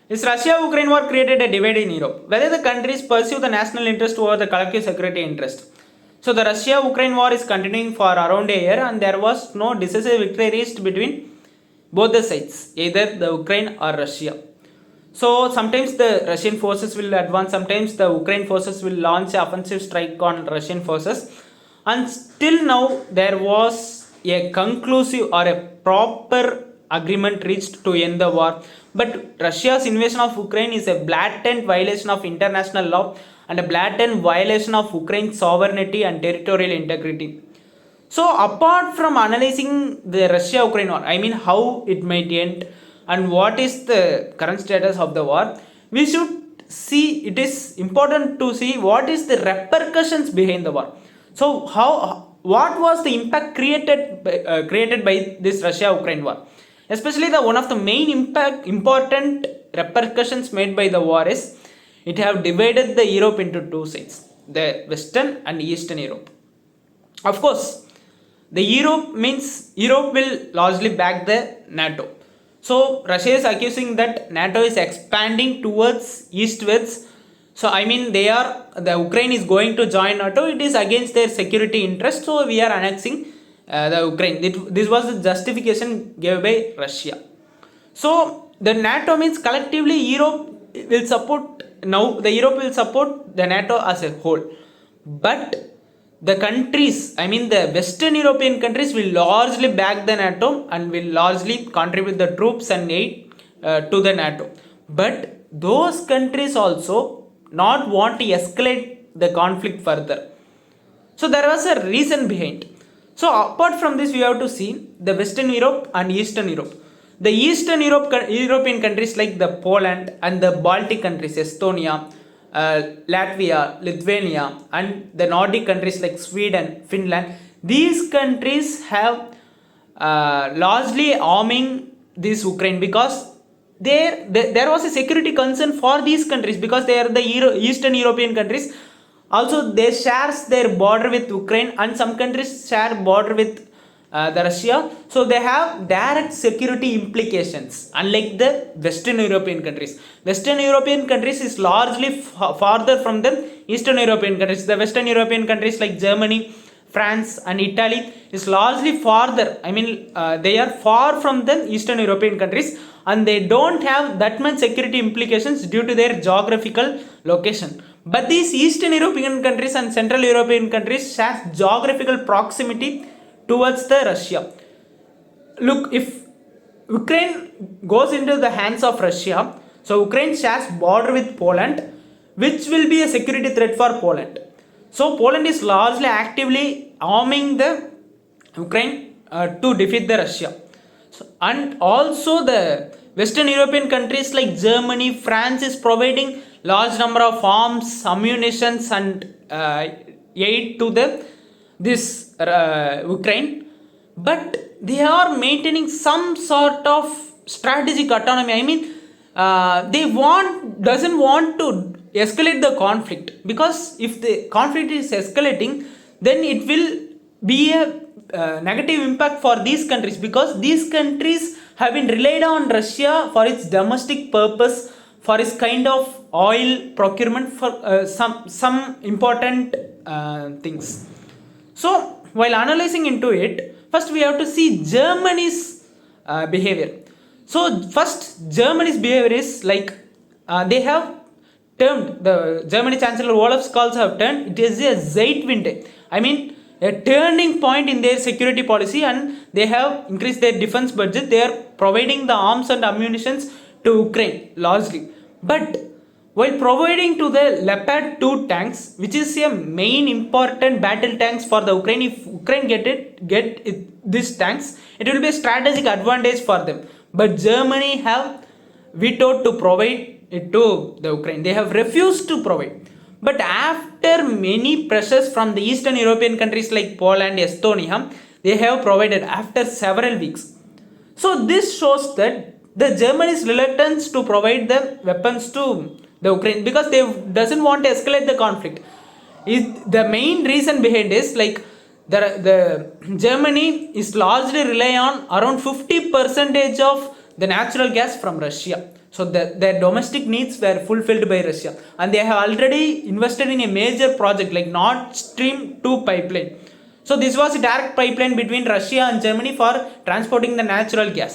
Is Russia-Ukraine war created a divide in Europe? Whether the countries pursue the national interest over the collective security interest. So the Russia-Ukraine war is continuing for around a year and there was no decisive victory reached between both the sides, either the Ukraine or Russia. So sometimes the Russian forces will advance, sometimes the Ukraine forces will launch an offensive strike on Russian forces. And still now there was a conclusive or a proper agreement reached to end the war. But Russia's invasion of Ukraine is a blatant violation of international law and a blatant violation of Ukraine's sovereignty and territorial integrity. So, apart from analyzing the Russia-Ukraine war, I mean how it might end and what is the current status of the war, we should see, it is important to see what is the repercussions behind the war. So, what was the impact created by this Russia-Ukraine war? Especially the one of the main important repercussions made by the war is it have divided the Europe into two sides, the Western and Eastern Europe. Of course, the Europe means Europe will largely back the NATO. So Russia is accusing that NATO is expanding towards eastwards. So I mean the Ukraine is going to join NATO. It is against their security interest. So we are annexing the Ukraine. This was the justification given by Russia. So the NATO means collectively Europe will support, now the Europe will support the NATO as a whole. But the countries, I mean the Western European countries will largely back the NATO and will largely contribute the troops and aid to the NATO. But those countries also not want to escalate the conflict further. So there was a reason behind. So apart from this, we have to see the Western Europe and Eastern Europe. The Eastern European countries like the Poland and the Baltic countries, Estonia, Latvia, Lithuania, and the Nordic countries like Sweden, Finland, these countries have largely arming this Ukraine because there was a security concern for these countries because they are the Eastern European countries. Also, they shares their border with Ukraine and some countries share border with the Russia. So they have direct security implications unlike the Western European countries. Western European countries is largely farther from the Eastern European countries. The Western European countries like Germany, France and Italy is largely farther. I mean they are far from the Eastern European countries and they don't have that much security implications due to their geographical location. But these Eastern European countries and Central European countries share geographical proximity towards the Russia. Look, if Ukraine goes into the hands of Russia, so Ukraine shares border with Poland, which will be a security threat for Poland. So Poland is largely actively arming the Ukraine to defeat the Russia. So, and also the Western European countries like Germany, France is providing large number of arms, ammunitions and aid to this Ukraine, but they are maintaining some sort of strategic autonomy. I mean they doesn't want to escalate the conflict because if the conflict is escalating then it will be a negative impact for these countries because these countries have been relied on Russia for its domestic purpose, for its kind of oil procurement for some important things. So while analyzing into it, first we have to see Germany's behavior. So first Germany's behavior is like they have termed, the Germany Chancellor Olaf Scholz have termed it is a Zeitwende. I mean a turning point in their security policy and they have increased their defense budget. They are providing the arms and ammunitions to Ukraine largely. But while providing to the Leopard 2 tanks, which is a main important battle tanks for the Ukraine, if Ukraine get these tanks, it will be a strategic advantage for them. But Germany have vetoed to provide it to the Ukraine. They have refused to provide. But after many pressures from the Eastern European countries like Poland, Estonia, they have provided after several weeks. So this shows that the Germany's reluctance to provide the weapons to the Ukraine because they doesn't want to escalate the conflict. The main reason behind is like the Germany is largely rely on around 50% of the natural gas from Russia. So their domestic needs were fulfilled by Russia, and they have already invested in a major project like Nord Stream 2 pipeline. So this was a direct pipeline between Russia and Germany for transporting the natural gas,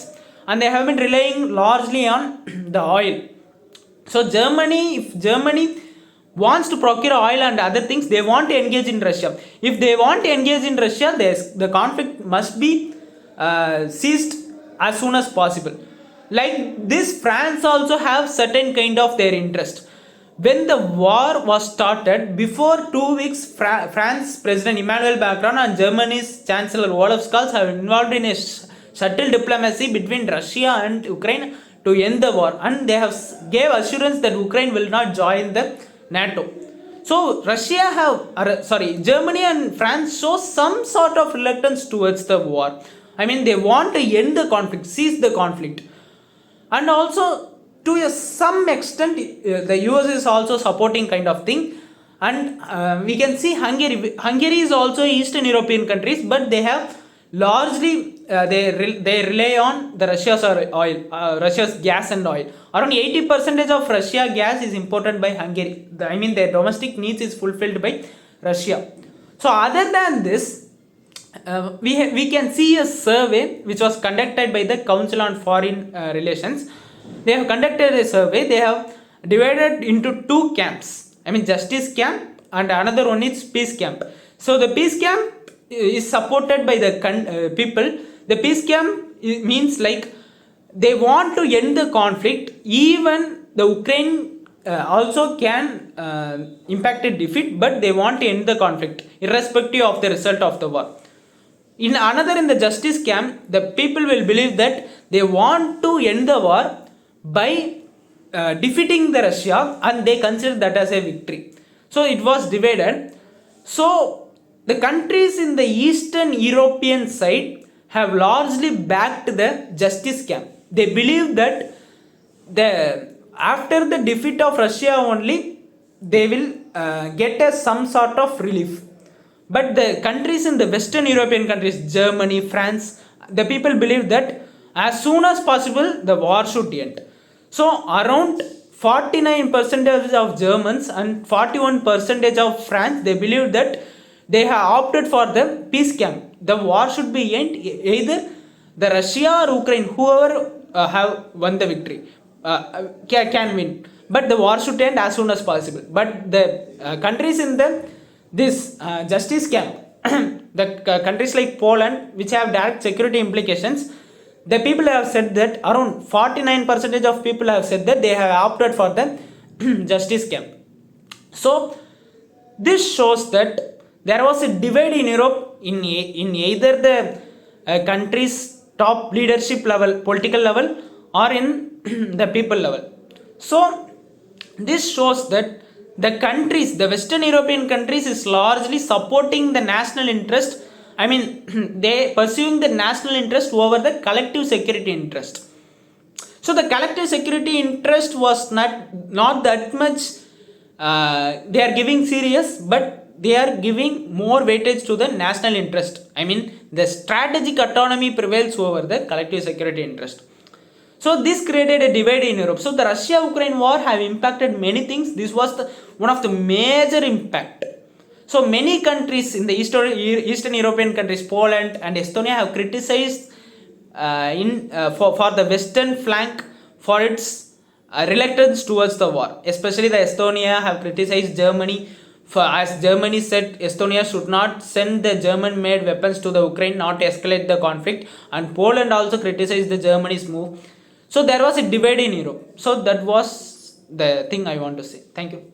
and they have been relying largely on the oil. So if Germany wants to procure oil and other things, they want to engage in Russia. If they want to engage in Russia, the conflict must be ceased as soon as possible. Like this, France also have certain kind of their interest. When the war was started, before 2 weeks, France President Emmanuel Macron and Germany's Chancellor Olaf Scholz have involved in a subtle diplomacy between Russia and Ukraine to end the war, and they have gave assurance that Ukraine will not join the NATO. So Germany and France show some sort of reluctance towards the war. I mean, they want to end the conflict, cease the conflict, and also to some extent the US is also supporting kind of thing. And we can see Hungary is also Eastern European countries, but they have largely they rely on the Russia's gas and oil. Around 80% of Russia gas is imported by Hungary. Their domestic needs is fulfilled by Russia. So other than this, we can see a survey which was conducted by the Council on Foreign Relations. They have conducted a survey. They have divided into two camps. Justice camp, and another one is peace camp. So the peace camp is supported by the people. The peace camp means like they want to end the conflict. Even the Ukraine also can impact a defeat, but they want to end the conflict irrespective of the result of the war. In the justice camp, the people will believe that they want to end the war by defeating the Russia, and they consider that as a victory. So it was divided. So the countries in the Eastern European side have largely backed the justice camp. They believe that after the defeat of Russia only, they will get some sort of relief. But the countries in the Western European countries, Germany, France, the people believe that as soon as possible the war should end. So around 49% of Germans and 41% of France, they believe that they have opted for the peace camp. The war should be end, either the Russia or Ukraine, whoever have won the victory can win, but the war should end as soon as possible. But the countries in this justice camp, the countries like Poland, which have direct security implications, the people have said that around 49% of people have said that they have opted for the justice camp. So this shows that there was a divide in Europe in either the country's top leadership level, political level, or in the people level. So this shows that the Western European countries is largely supporting the national interest. They pursuing the national interest over the collective security interest. So the collective security interest was not that much they are giving serious, but they are giving more weightage to the national interest. The strategic autonomy prevails over the collective security interest. So this created a divide in Europe. So the Russia-Ukraine war have impacted many things. This was one of the major impact. So many countries in the Eastern European countries, Poland and Estonia, have criticized for the Western flank for its reluctance towards the war. Especially the Estonia have criticized Germany, as Germany said Estonia should not send the German-made weapons to the Ukraine, not escalate the conflict. And Poland also criticized the Germany's move. So there was a divide in Europe. So that was the thing I want to say. Thank you.